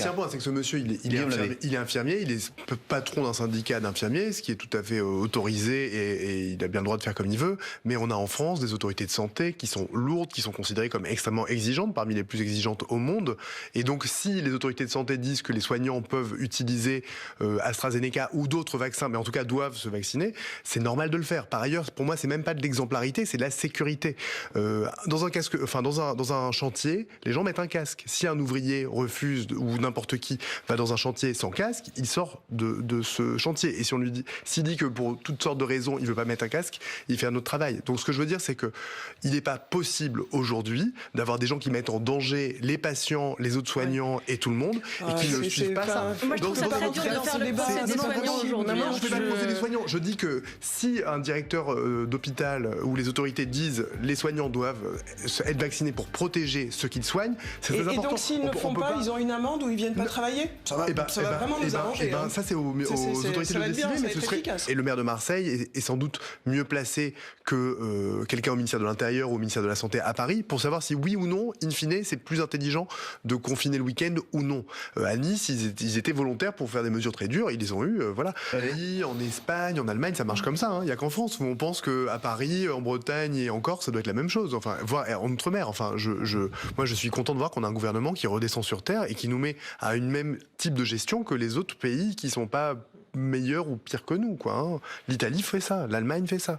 aussi un point, c'est que ce monsieur, il est infirmier, il est patron d'un syndicat d'infirmiers, ce qui est tout à fait autorisé et il a bien le droit de faire comme il veut. Mais on a en France des autorités de santé qui sont lourdes, qui sont considérées comme extrêmement exigeantes, parmi les plus exigeantes au monde. Et donc, si les autorités de santé disent que les soignants peuvent utiliser AstraZeneca ou d'autres vaccins, mais en tout cas doivent se vacciner, c'est normal de le faire. Par ailleurs, pour moi, c'est même pas de l'exemplarité, c'est de la sécurité. Dans un chantier, les gens mettent un casque. Si un ouvrier refuse ou n'importe qui va dans un chantier sans casque, il sort de ce chantier. Et si on lui dit, s'il dit que pour toutes sortes de raisons, il veut pas mettre un casque, il fait un autre travail. Donc, ce que je veux dire, c'est que il n'est pas possible aujourd'hui d'avoir des gens qui mettent en danger les patients, les autres soignants et tout le monde et qui ne suivent pas ça. Moi, je trouve ça très dur de faire le procès des soignants aujourd'hui. Non, je ne fais pas le procès des soignants. Je dis que si un directeur d'hôpital ou les autorités disent les soignants doivent être vaccinés pour protéger ceux qu'ils soignent, c'est très important. Et donc s'ils ne le font pas, ils ont une amende ou ils viennent pas travailler. Ça va vraiment nous arranger. Ça c'est aux autorités de décider, mais ce serait efficace. Et le maire de Marseille est sans doute mieux placé que quelqu'un au ministère de l'Intérieur ou au ministère de la Santé à Paris pour savoir si oui ou non, in fine, c'est plus intelligent de confiner le week-end ou non. À Nice, ils étaient volontaires pour faire des mesures très dures, ils les ont eues, voilà. En Espagne, en Allemagne, ça marche comme ça. Il n'y a qu'en France où on pense qu'à Paris, en Bretagne et en Corse, ça doit être la même chose. Enfin, voire en Outre-mer. Enfin, moi, je suis content de voir qu'on a un gouvernement qui redescend sur terre et qui nous met à une même type de gestion que les autres pays qui sont pas meilleurs ou pires que nous, quoi. L'Italie fait ça, l'Allemagne fait ça.